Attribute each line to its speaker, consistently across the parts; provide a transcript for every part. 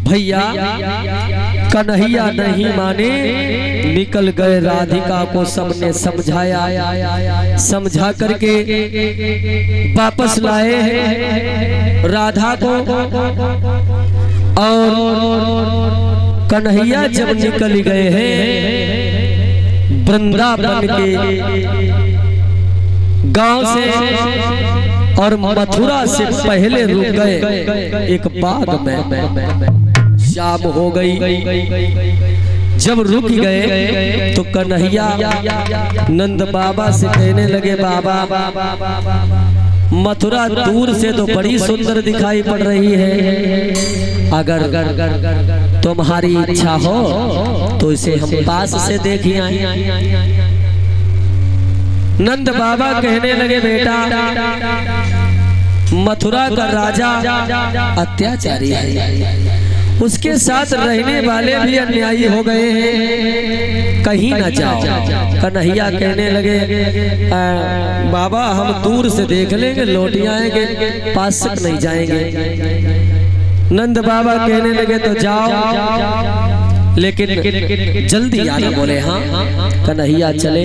Speaker 1: भैया कन्हैया नहीं माने, निकल गए राधिका को सबने समझाया, समझा करके वापस लाए हैं राधा को। और कन्हैया जब निकल गए हैं वृंदावन के गांव से और मथुरा से पहले रुक गए एक बाग में। शाम हो गई, जब रुक गए तो कन्हैया नंद बाबा से कहने लगे, बाबा मथुरा दूर से तो बड़ी सुंदर दिखाई पड़ रही है, अगर तुम्हारी इच्छा हो तो इसे हम पास से देखिए आए। नंद बाबा कहने लगे, बेटा मथुरा का राजा अत्याचारी है, उसके साथ रहने वाले भी अन्यायी हो गए हैं, कहीं न जाओ। कन्हैया कहने लगे, बाबा हम दूर से देख लेंगे, लौट आएंगे, पास तक नहीं जाएंगे। नंद बाबा कहने लगे, तो जाओ लेकिन जल्दी आना। बोले हाँ। कन्हैया चले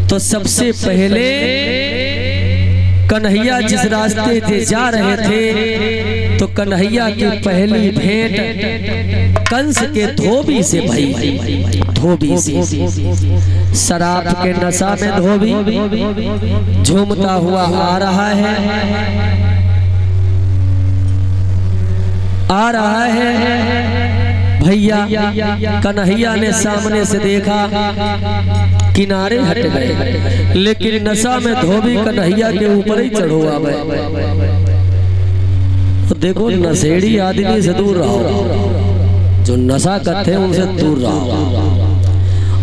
Speaker 1: तो सबसे पहले कन्हैया जिस रास्ते से जा रहे थे तो कन्हैया की पहली भेंट कंस के धोबी से भई। धोबी से शराब के नशा में धोबी झूमता हुआ आ रहा है, आ रहा है। भैया कन्हैया ने सामने से देखा, किनारे हट गए, लेकिन नशा में धोबी कन्हैया के ऊपर ही चढ़ो आवे। तो देखो नशेड़ी आदमी से दूर रहो, जो नशा करते हैं उनसे दूर रहो।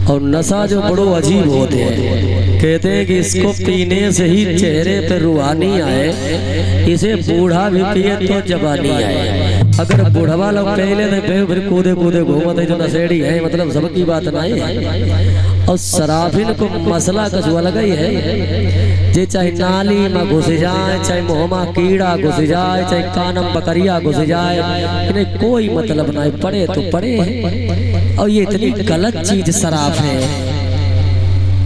Speaker 1: और नशा जो बड़ो अजीब होते हैं, कहते हैं कि इसको पीने से ही चेहरे पे रूहानी आए, इसे बूढ़ा भी पिए तो जवानी आए। अगर बूढ़वा लोग पहले तो फिर कूदे कूदे घूमते जो नशेड़ी है, मतलब सबकी बात नहीं है। और शराबिन को मसला कुछ अलग ही है, जे चाहे नाली में घुस जाए, चाहे मुँह कीड़ा घुस जाए, चाहे कानम बकरिया घुस जाए, इन्हें कोई मतलब नहीं, पड़े तो पड़े हैं। और ये इतनी गलत चीज शराब है,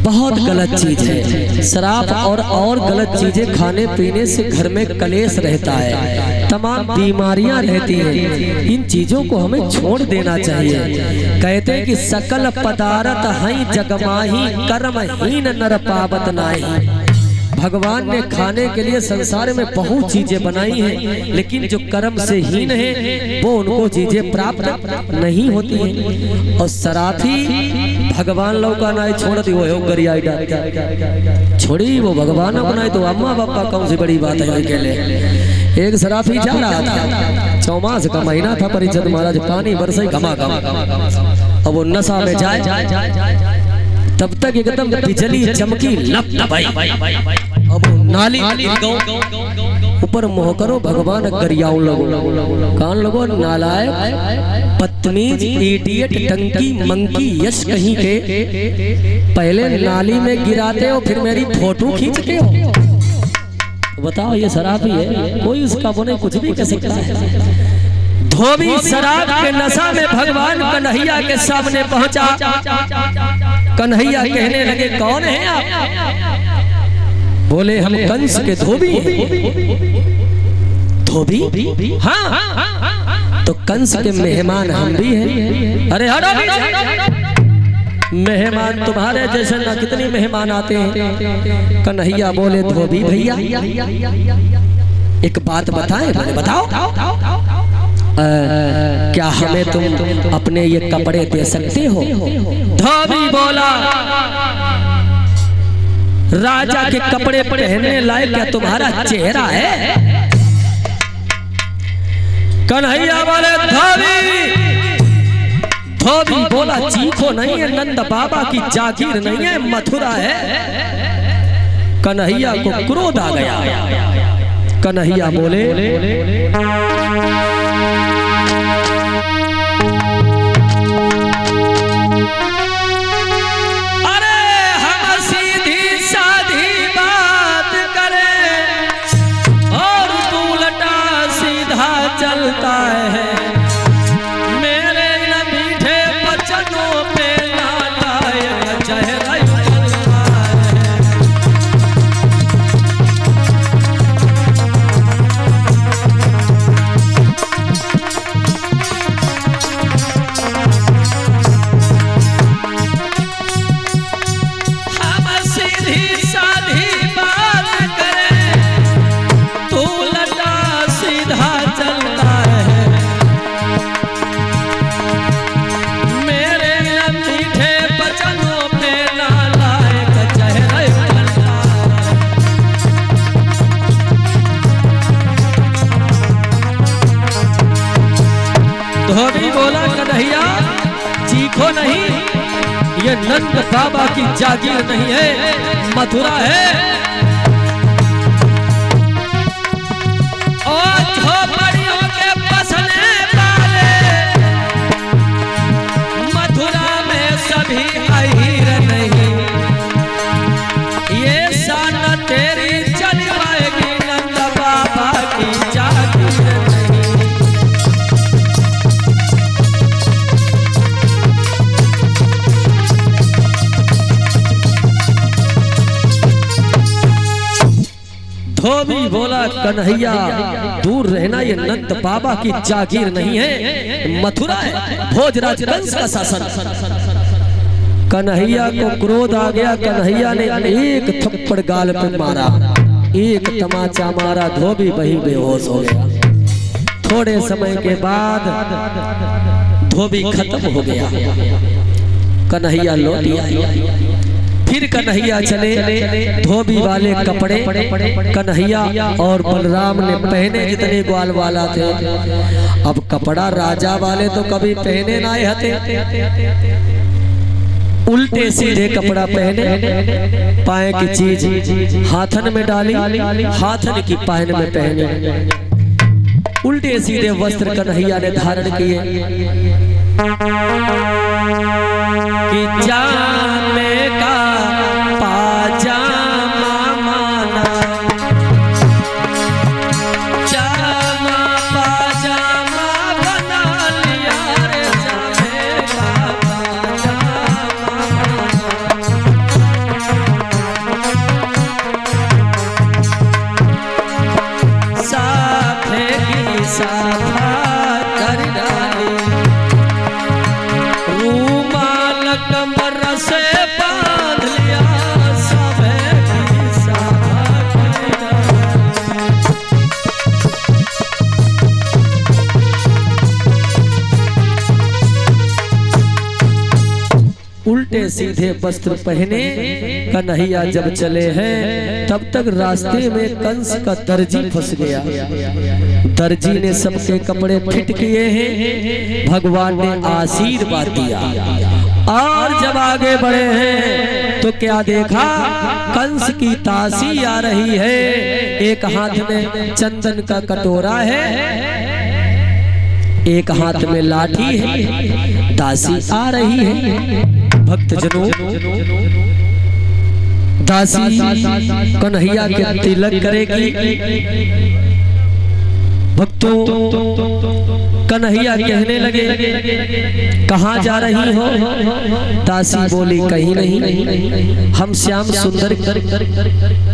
Speaker 1: बहुत गलत चीज है शराब। और गलत चीजें खाने पीने से घर में कलेश रहता है, तमाम बीमारियां रहती हैं। इन चीजों को हमें छोड़ देना चाहिए। कहते हैं कि सकल पदार्थ हैं जगमाही, कर्महीन नर पावत नाही। भगवान ने खाने के लिए संसार में बहुत चीजें बनाई हैं, लेकिन जो कर्म से हीन है वो उनको चीजें प्राप्त नहीं होती हैं। और शराबी भगवान लोग का ना छोड़ दी, वो गरियाई छोड़ी, वो भगवान बनाए तो अम्मा बापा कौन सी बड़ी बात है के लिए। एक शराबी जा रहा था, चौमास का महीना था, परिषद महाराज पानी बरसाई घमा घमा, अब वो नशा में जाए तब तक एकदम बिजली चमकी लप भाई। अब नाली ऊपर मोह करो, भगवान गरियाओ लोगो, कान लोगो, नालायक, बदतमीज, इडियट, टंकी, मंकी, यश कहीं के, पहले नाली में गिराते हो फिर मेरी फोटो खींचते हो। बताओ ये शराबी है, कोई उसका बोले कुछ भी कह सकता है। धोबी शराब के नशा में भगवान कन्हैया के सामने पहुंचा। कन्हैया कहने लगे, कौन है आप? बोले हम कंस के धोबी हैं। धोबी? हाँ। तो कंस के मेहमान हम भी हैं। अरे मेहमान तुम्हारे जैसे ना कितने मेहमान आते हैं। कन्हैया बोले, धोबी भैया एक बात बताएं। बोले बताओ। क्या हमें तुम अपने ये कपड़े दे सकते हो? धोबी बोला, राजा के कपड़े पहनने लायक क्या तुम्हारा चेहरा है? कन्हैया बोले, धोबी बोला, चीखो नहीं है, नंद बाबा की जागीर नहीं है, मथुरा है। कन्हैया को क्रोध आ गया। कन्हैया बोले, अरे हम सीधी साधी बात करें और तू उल्टा सीधा चलता है। सीखो नहीं, ये नंद बाबा की जागीर नहीं है, मथुरा है। और झोपड़ियों के बसने वाले मथुरा में सभी अहीर नहीं, ये शान तेरी चल पाएगी नंद बाबा की जागीर नहीं। धोबी बोला कन्हैया दूर रहना, ये नंद बाबा की जागीर नहीं है, मथुरा है, भोजराज कंस का शासन। कन्हैया को क्रोध आ गया, कन्हैया ने एक थप्पड़ गाल पे मारा, एक तमाचा मारा, धोबी वहीं बेहोश हो गया। थोड़े समय के बाद धोबी खत्म हो गया, कन्हैया लौट आया। फिर कन्हैया चले, धोबी वाले कपड़े कन्हैया और बलराम ने पहने जितने ग्वाल वाला थे। अब कपड़ा राजा वाले तो कभी पहने ना हते, उल्टे सीधे कपड़ा पहने, पाए की चीज हाथन में डाली, हाथन की पायन में पहने, उल्टे सीधे वस्त्र कन्हैया ने धारण किए कि जामे का पाजामा माना, जामा पाजामा बना लिया रे, जामे का पाजामा साथे की साथा कर डाली, कमर से बांध लिया, सबे की साधा उल्टे सीधे वस्त्र पहने कन्हैया जब चले हैं, तब तक रास्ते में कंस का दर्जी फंस गया। दर्जी ने सबके कपड़े फिट किए हैं, भगवान ने आशीर्वाद दिया। और जब आगे बढ़े हैं तो क्या देखा, कंस की ताशी आ रही है, एक हाथ में चंदन का कटोरा है, एक हाथ में लाठी है, दासी आ रही है। भक्तजनों, दासी कन्हैया के तिलक करेगी। भक्तों, कन्हैया कहने लगे कहाँ जा रही हो? दासी बोली कहीं नहीं, हम श्याम सुंदर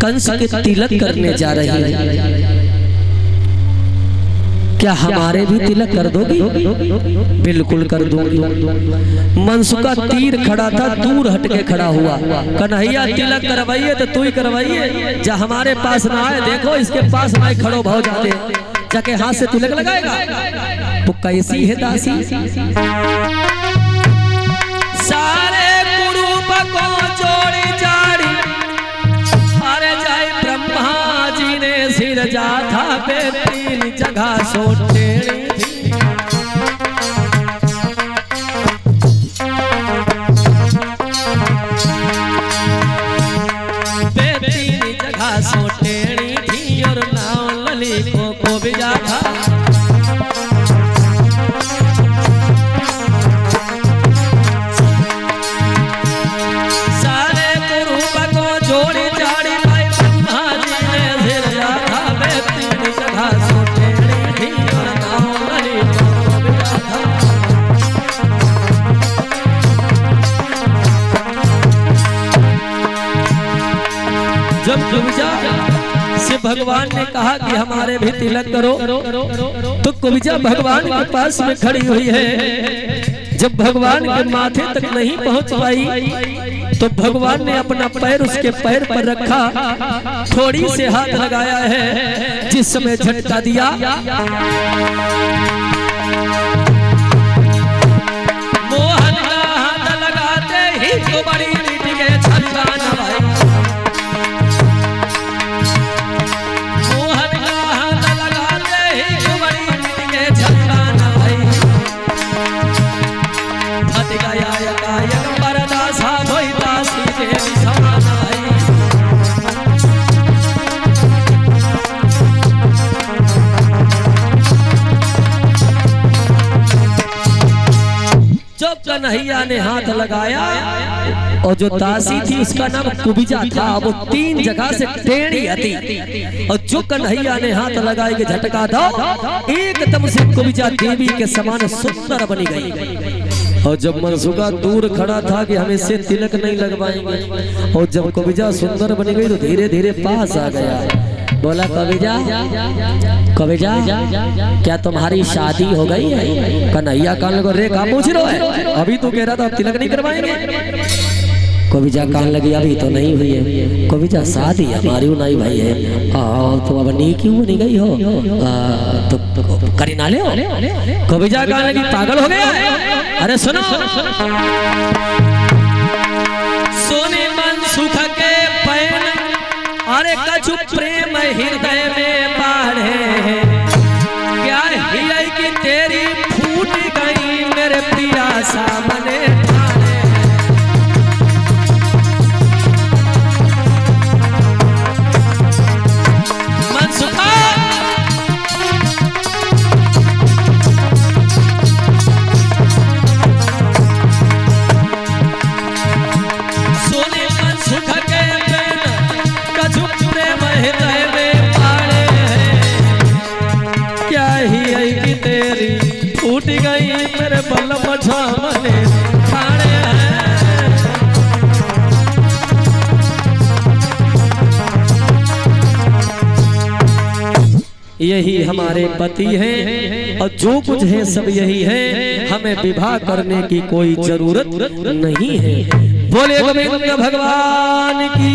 Speaker 1: कंस के तिलक करने जा रही हैं। क्या हमारे भी तिलक कर दोगी? बिल्कुल कर दूंगी। मनसुका तीर खड़ा था, दूर हटके खड़ा हुआ। कन्हैया तिलक करवाइए तो तू ही करवाइए, जा हमारे पास ना आए। देखो इसके पास ना खड़ो भाव जाते, जाके हाथ से तिलक लगाएगा। वो कैसी है दासी? सारे कुरूप को जोड़ी जाड़ी, अरे जाए ब्रह्मा जी ने सिर जाथा पे तीन जगह सोटेड़ी थी। पे तीन जगह सोटेड़ी थी और नाव लली को भी जाथा। जब कुब्जा से भगवान ने कहा कि हमारे भी तिलक करो, तो कुब्जा भगवान के पास में खड़ी हुई है। जब भगवान के माथे तक नहीं पहुंच पाई तो भगवान ने अपना पैर उसके पैर पर रखा, थोड़ी से हाथ लगाया है। जिस समय झटका दिया, मोहन का हाथ लगाते ही तो बड़ी नीति के छलका नवाई। मोहन का हाथ लगाते ही तो बड़ी नीति के छलका नवाई। फट गया कन्हैया ने हाथ लगाया और जो दासी थी उसका नाम कुबिजा था, वो 3 जगह से टेढ़ी आती और जो कन्हैया ने हाथ लगाए के झटका था एकदम से कुबिजा देवी के समान सुंदर बनी गई। और जब मनसुखा दूर खड़ा था कि हम इससे तिलक नहीं लगवाएंगे, और जब कविजा सुंदर बनी गई तो धीरे धीरे पास आ गया। बोला कविजा, कविजा क्या तुम्हारी शादी हो गई है? कन्हैया कान लगा, रे का पूछ रहा है? अभी तो कह रहा था तिलक नहीं करवाएंगे। कविजा कान लगी, अभी तो नहीं हुई है। कविजा शादी हमारी नहीं भाई है। तो अब नहीं क्यों नहीं गई हो? तो करी ना ले। कविजा कान लगी, पागल हो गया? अरे सुनो, सोने मनसुख के पैन, अरे कछु प्रेम हृदय में बाढ़े, क्या हिया की तेरी फूट गई मेरे प्रिया सामने। फूट गई मेरे बल्लभ झामने खाने हैं। यही हमारे पति हैं और जो कुछ है सब यही है, हमें विवाह करने की कोई जरूरत नहीं है। बोले गोविंद भगवान की